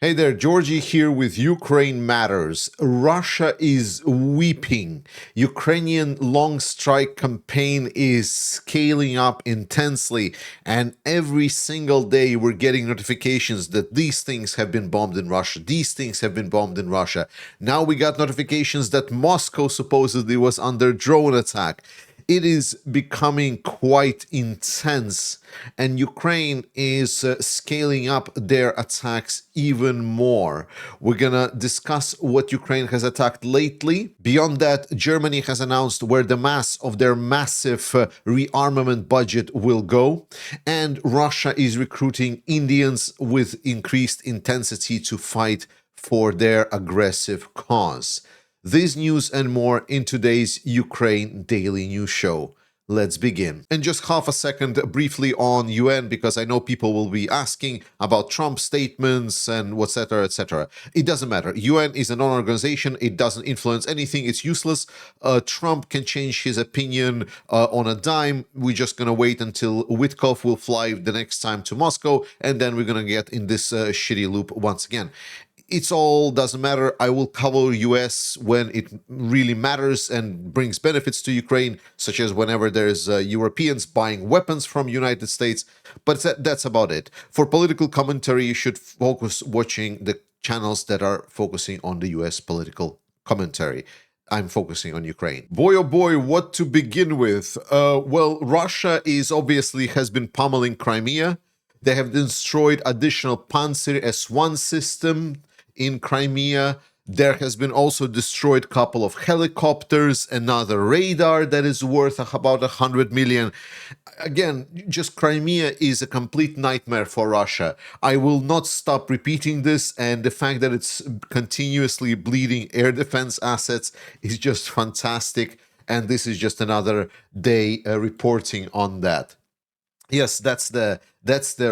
Hey there, Georgie here with Ukraine Matters. Russia is weeping. Ukrainian long strike campaign is scaling up intensely, and every single day we're getting notifications that these things have been bombed in Russia. These things have been bombed in Russia. Now we got notifications that Moscow supposedly was under drone attack. It is becoming quite intense, and Ukraine is scaling up their attacks even more. We're gonna discuss what Ukraine has attacked lately. Beyond that, Germany has announced where the mass of their massive rearmament budget will go, and Russia is recruiting Indians with increased intensity to fight for their aggressive cause. This news and more in today's Ukraine Daily News Show. Let's begin. And just half a second briefly on UN, because I know people will be asking about Trump statements and etc. etc. It doesn't matter. UN is a non-organization. It doesn't influence anything. It's useless. Trump can change his opinion on a dime. We're just going to wait until Witkoff will fly the next time to Moscow, and then we're going to get in this shitty loop once again. It's all doesn't matter. I will cover US when it really matters and brings benefits to Ukraine, such as whenever there's Europeans buying weapons from United States. But that's about it. For political commentary, you should focus watching the channels that are focusing on the US political commentary. I'm focusing on Ukraine. Boy, oh boy, what to begin with? Well, Russia has been pummeling Crimea. They have destroyed additional Panzer S-1 system in Crimea. There has been also destroyed a couple of helicopters, another radar that is worth about 100 million. Again, just Crimea is a complete nightmare for Russia. I will not stop repeating this, and the fact that it's continuously bleeding air defense assets is just fantastic, and this is just another day reporting on that. Yes, that's the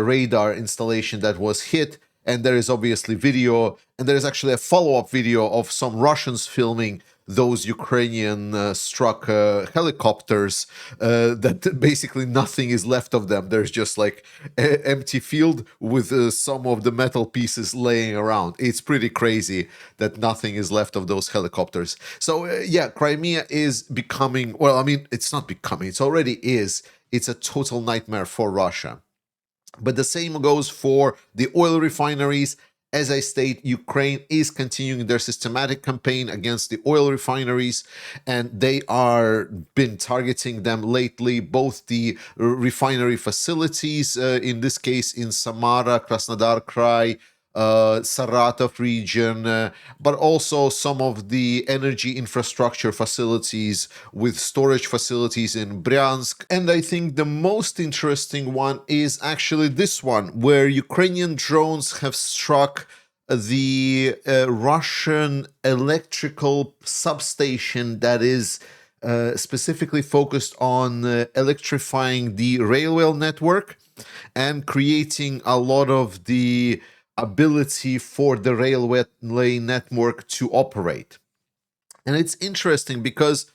radar installation that was hit, and there is obviously video, and there is actually a follow-up video of some Russians filming those Ukrainian struck helicopters that basically nothing is left of them. There's just like an empty field with some of the metal pieces laying around. It's pretty crazy that nothing is left of those helicopters. So yeah, Crimea is becoming, well, I mean, it's not becoming, it already is. It's a total nightmare for Russia. But the same goes for the oil refineries. As I state, Ukraine is continuing their systematic campaign against the oil refineries, and they are been targeting them lately, both the refinery facilities, in this case in Samara, Krasnodar Krai, Saratov region, but also some of the energy infrastructure facilities with storage facilities in Bryansk. And I think the most interesting one is actually this one, where Ukrainian drones have struck the Russian electrical substation that is specifically focused on electrifying the railway network and creating a lot of the ability for the railway network to operate. And it's interesting because,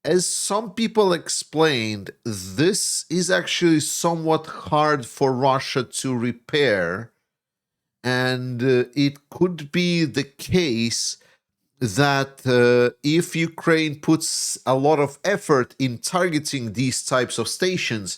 as some people explained, this is actually somewhat hard for Russia to repair, and it could be the case that if Ukraine puts a lot of effort in targeting these types of stations,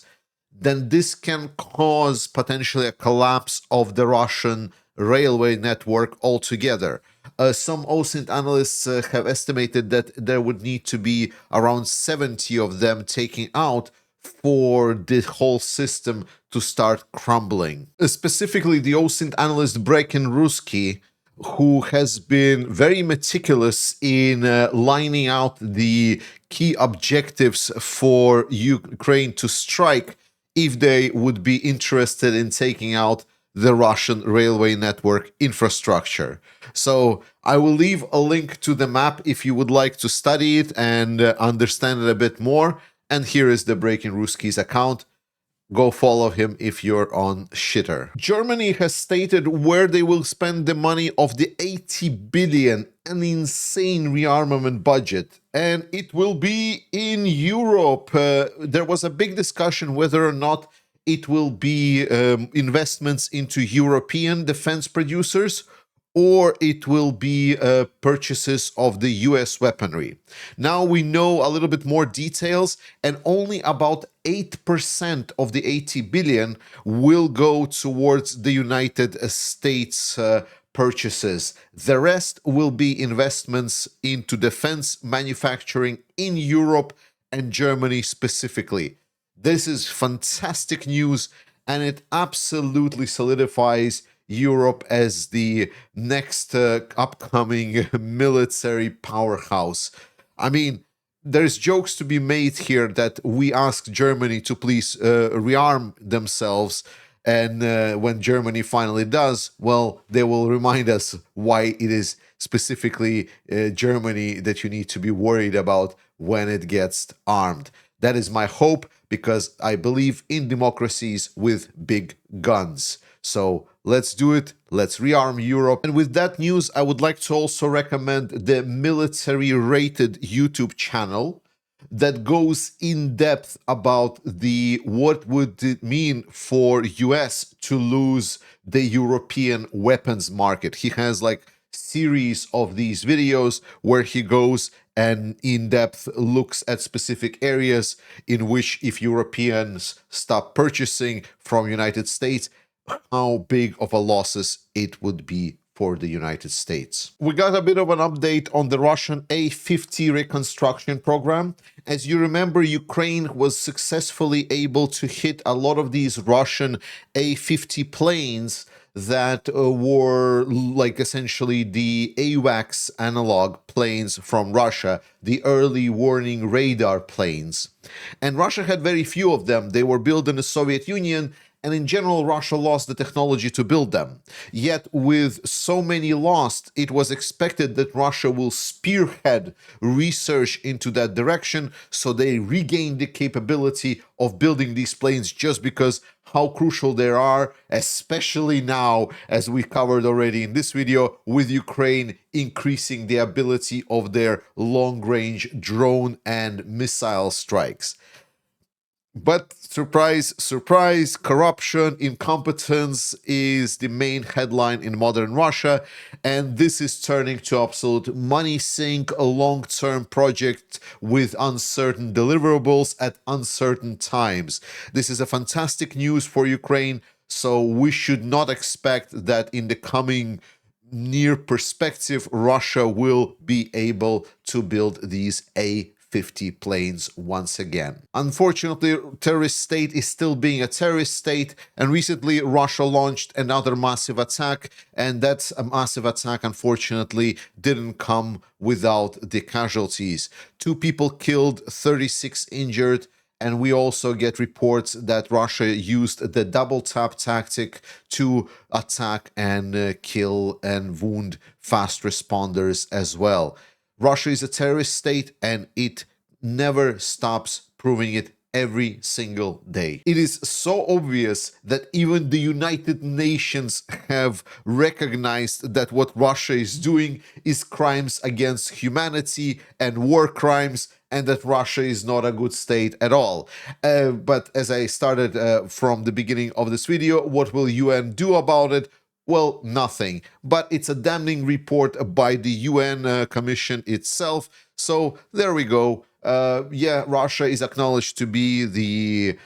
then this can cause potentially a collapse of the Russian railway network altogether. Some OSINT analysts have estimated that there would need to be around 70 of them taken out for the whole system to start crumbling. Specifically, the OSINT analyst Zelenskyi, who has been very meticulous in lining out the key objectives for Ukraine to strike if they would be interested in taking out the Russian railway network infrastructure. So I will leave a link to the map if you would like to study it and understand it a bit more. And here is the Breaking Ruski's account. Go follow him if you're on Shitter. Germany has stated where they will spend the money of the 80 billion, an insane rearmament budget, and it will be in Europe. There was a big discussion whether or not it will be investments into European defense producers or it will be purchases of the US weaponry. Now we know a little bit more details, and only about 8% of the 80 billion will go towards the United States purchases. The rest will be investments into defense manufacturing in Europe and Germany specifically. This is fantastic news, and it absolutely solidifies Europe as the next upcoming military powerhouse. I mean, there's jokes to be made here that we ask Germany to please rearm themselves, and when Germany finally does, well, they will remind us why it is specifically Germany that you need to be worried about when it gets armed. That is my hope, because I believe in democracies with big guns. So let's do it. Let's rearm Europe. And with that news, I would like to also recommend the MilitaryRated YouTube channel that goes in depth about what would it mean for US to lose the European weapons market. He has like series of these videos where he goes and in depth looks at specific areas in which if Europeans stop purchasing from United States, how big of a losses it would be for the United States. We got a bit of an update on the Russian A-50 reconstruction program. As you remember, Ukraine was successfully able to hit a lot of these Russian A-50 planes that were like essentially the AWACS analog planes from Russia, the early warning radar planes. And Russia had very few of them. They were built in the Soviet Union, and in general, Russia lost the technology to build them. Yet, with so many lost, it was expected that Russia will spearhead research into that direction, so they regain the capability of building these planes just because how crucial they are, especially now, as we covered already in this video, with Ukraine increasing the ability of their long-range drone and missile strikes. But surprise, surprise, corruption, incompetence is the main headline in modern Russia, and this is turning to absolute money sink, a long-term project with uncertain deliverables at uncertain times. This is a fantastic news for Ukraine, so we should not expect that in the coming near perspective, Russia will be able to build these A-50 planes once again. Unfortunately, terrorist state is still being a terrorist state, and recently Russia launched another massive attack, and that massive attack unfortunately didn't come without the casualties. 2 people killed, 36 injured, and we also get reports that Russia used the double tap tactic to attack and kill and wound fast responders as well. Russia is a terrorist state, and it never stops proving it every single day. It is so obvious that even the United Nations have recognized that what Russia is doing is crimes against humanity and war crimes, and that Russia is not a good state at all. But as I started from the beginning of this video, what will UN do about it? Well, nothing. But it's a damning report by the UN Commission itself. So there we go. Yeah, Russia is acknowledged to be the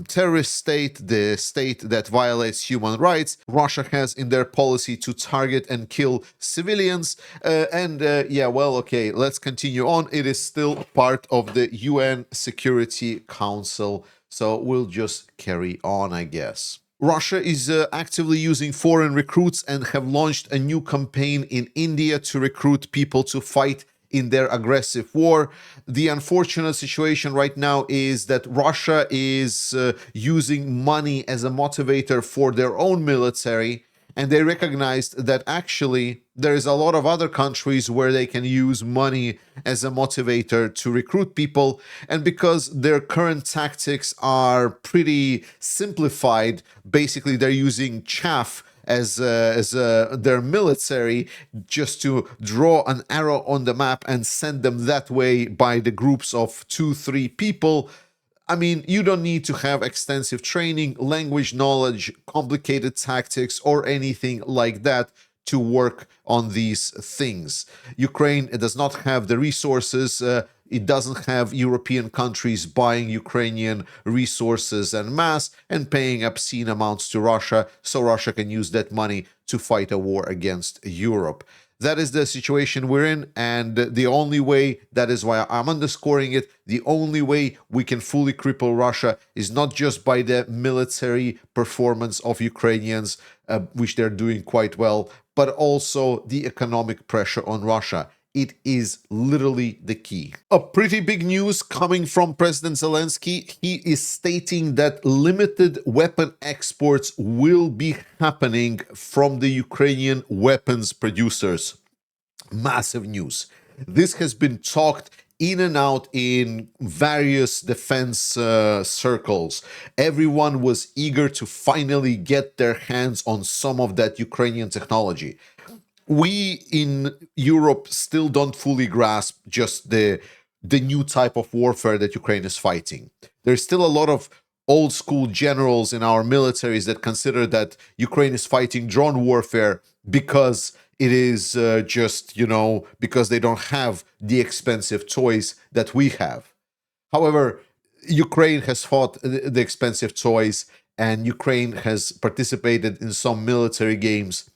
terrorist state, the state that violates human rights. Russia has in their policy to target and kill civilians. Yeah, well, okay, let's continue on. It is still part of the UN Security Council. So we'll just carry on, I guess. Russia is actively using foreign recruits and have launched a new campaign in India to recruit people to fight in their aggressive war. The unfortunate situation right now is that Russia is using money as a motivator for their own military, and they recognized that actually there is a lot of other countries where they can use money as a motivator to recruit people, and because their current tactics are pretty simplified, basically they're using chaff as their military, just to draw an arrow on the map and send them that way by the groups of 2-3 people. I mean, you don't need to have extensive training, language knowledge, complicated tactics, or anything like that to work on these things. Ukraine does not have the resources. It doesn't have European countries buying Ukrainian resources en masse and paying obscene amounts to Russia, so Russia can use that money to fight a war against Europe. That is the situation we're in, and the only way, that is why I'm underscoring it, the only way we can fully cripple Russia is not just by the military performance of Ukrainians, which they're doing quite well, but also the economic pressure on Russia. It is literally the key. A pretty big news coming from President Zelensky. He is stating that limited weapon exports will be happening from the Ukrainian weapons producers. Massive news. This has been talked in and out in various defense circles. Everyone was eager to finally get their hands on some of that Ukrainian technology. We in Europe still don't fully grasp just the new type of warfare that Ukraine is fighting. There's still a lot of old school generals in our militaries that consider that Ukraine is fighting drone warfare because it is because they don't have the expensive toys that we have. However, Ukraine has fought the expensive toys, and Ukraine has participated in some military games,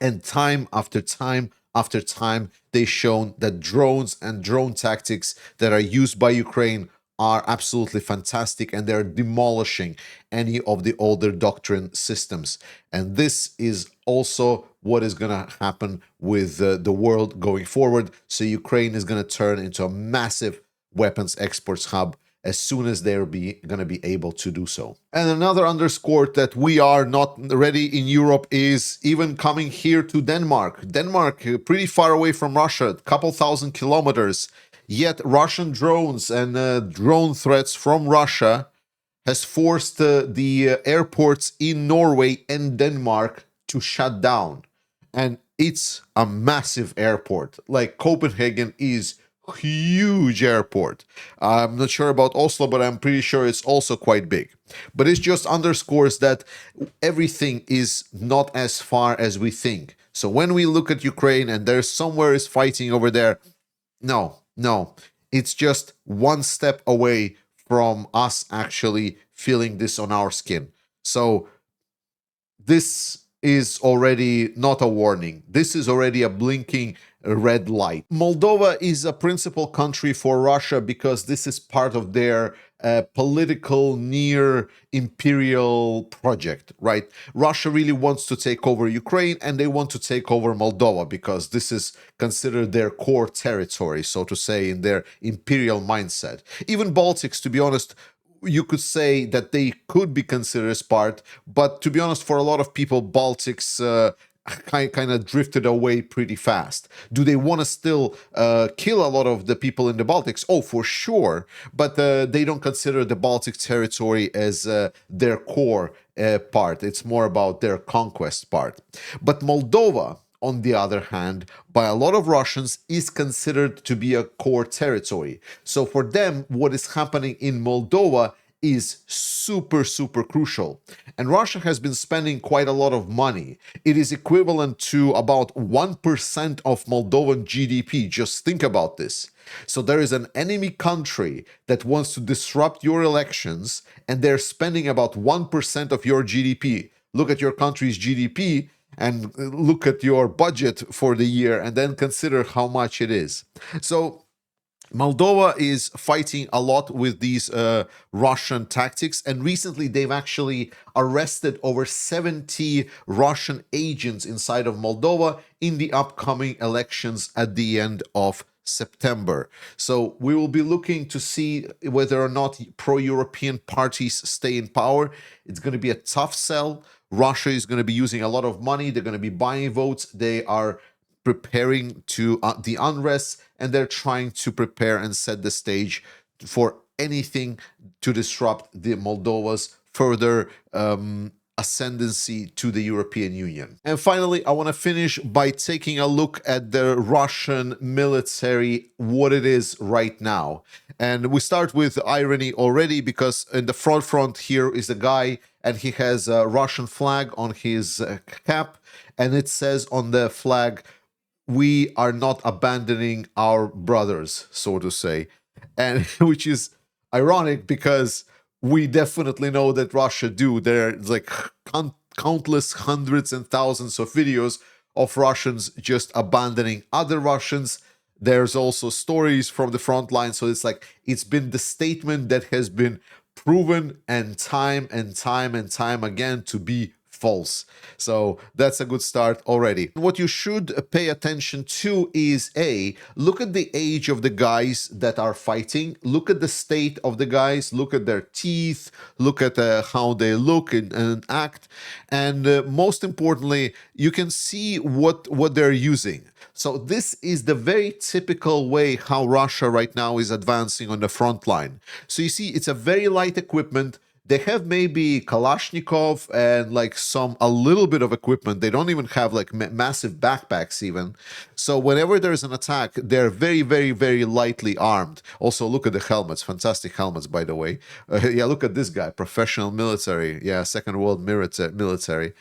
and time after time after time, they've shown that drones and drone tactics that are used by Ukraine are absolutely fantastic, and they're demolishing any of the older doctrine systems. And this is also what is going to happen with the world going forward. So Ukraine is going to turn into a massive weapons exports hub as soon as they're going to be able to do so. And another underscore that we are not ready in Europe is even coming here to Denmark. Denmark, pretty far away from Russia, a couple thousand kilometers. Yet Russian drones and drone threats from Russia has forced the airports in Norway and Denmark to shut down. And it's a massive airport. Like, Copenhagen is huge airport. I'm not sure about Oslo, but I'm pretty sure it's also quite big. But it just underscores that everything is not as far as we think. So when we look at Ukraine and there's somewhere is fighting over there, no, it's just one step away from us actually feeling this on our skin. So this is already not a warning. This is already a blinking red light. Moldova is a principal country for Russia because this is part of their political near imperial project, right? Russia really wants to take over Ukraine, and they want to take over Moldova because this is considered their core territory, so to say, in their imperial mindset. Even Baltics, to be honest, you could say that they could be considered as part, but to be honest, for a lot of people, Baltics kind of drifted away pretty fast. Do they want to still kill a lot of the people in the Baltics? Oh, for sure, but they don't consider the Baltic territory as their core part. It's more about their conquest part. But Moldova, on the other hand, by a lot of Russians, is considered to be a core territory. So for them, what is happening in Moldova is super crucial. And Russia has been spending quite a lot of money. It is equivalent to about 1% of Moldovan GDP. Just think about this. So there is an enemy country that wants to disrupt your elections, and they're spending about 1% of your GDP. Look at your country's GDP and look at your budget for the year, and then consider how much it is. So Moldova is fighting a lot with these Russian tactics, and recently they've actually arrested over 70 Russian agents inside of Moldova in the upcoming elections at the end of September. So we will be looking to see whether or not pro-European parties stay in power. It's going to be a tough sell. Russia is going to be using a lot of money. They're going to be buying votes. They are preparing to the unrest, and they're trying to prepare and set the stage for anything to disrupt the Moldova's further ascendancy to the European Union. And finally, I want to finish by taking a look at the Russian military, what it is right now. And we start with irony already, because in the front here is the guy, and he has a Russian flag on his cap, and it says on the flag, "We are not abandoning our brothers," so to say. And which is ironic, because we definitely know that Russia do. There's like countless hundreds and thousands of videos of Russians just abandoning other Russians. There's also stories from the front line. So it's like, it's been the statement that has been proven and time again to be false. So that's a good start already. What you should pay attention to is look at the age of the guys that are fighting, look at the state of the guys, look at their teeth, look at how they look and act, and most importantly, you can see what they're using. So this is the very typical way how Russia right now is advancing on the front line. So you see, it's a very light equipment. They have maybe Kalashnikov and like a little bit of equipment. They don't even have like massive backpacks even. So whenever there's an attack, they're very lightly armed. Also, look at the helmets. Fantastic helmets, by the way. Yeah, look at this guy. Professional military. Yeah, Second World military.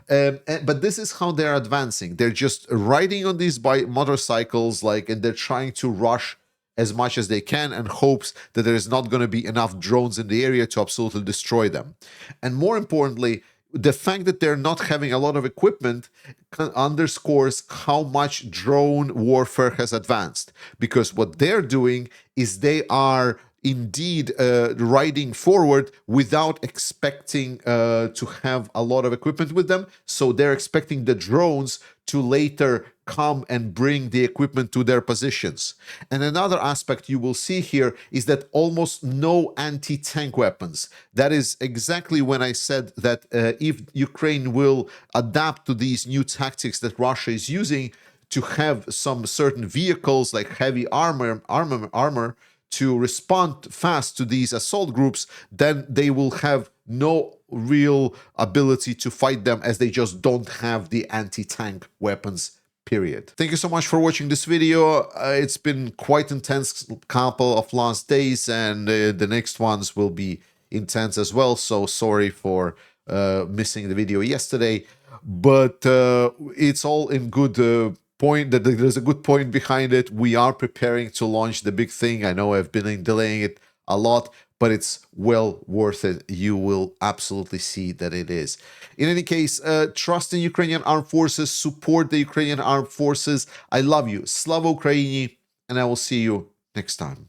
But this is how they're advancing. They're just riding on these motorcycles, and they're trying to rush as much as they can, and hopes that there is not going to be enough drones in the area to absolutely destroy them. And more importantly, the fact that they're not having a lot of equipment underscores how much drone warfare has advanced. Because what they're doing is they are indeed riding forward without expecting to have a lot of equipment with them. So they're expecting the drones to later come and bring the equipment to their positions. And another aspect you will see here is that almost no anti-tank weapons. That is exactly when I said that if Ukraine will adapt to these new tactics that Russia is using to have some certain vehicles like heavy armor to respond fast to these assault groups, then they will have no real ability to fight them, as they just don't have the anti-tank weapons, period. Thank you so much for watching this video. It's been quite intense couple of last days, and the next ones will be intense as well. So sorry for missing the video yesterday, but it's all in good point, that there's a good point behind it. We are preparing to launch the big thing. I know I've been delaying it a lot, but it's well worth it. You will absolutely see that it is. In any case, trust in Ukrainian armed forces, support the Ukrainian armed forces. I love you. Slava Ukraini, and I will see you next time.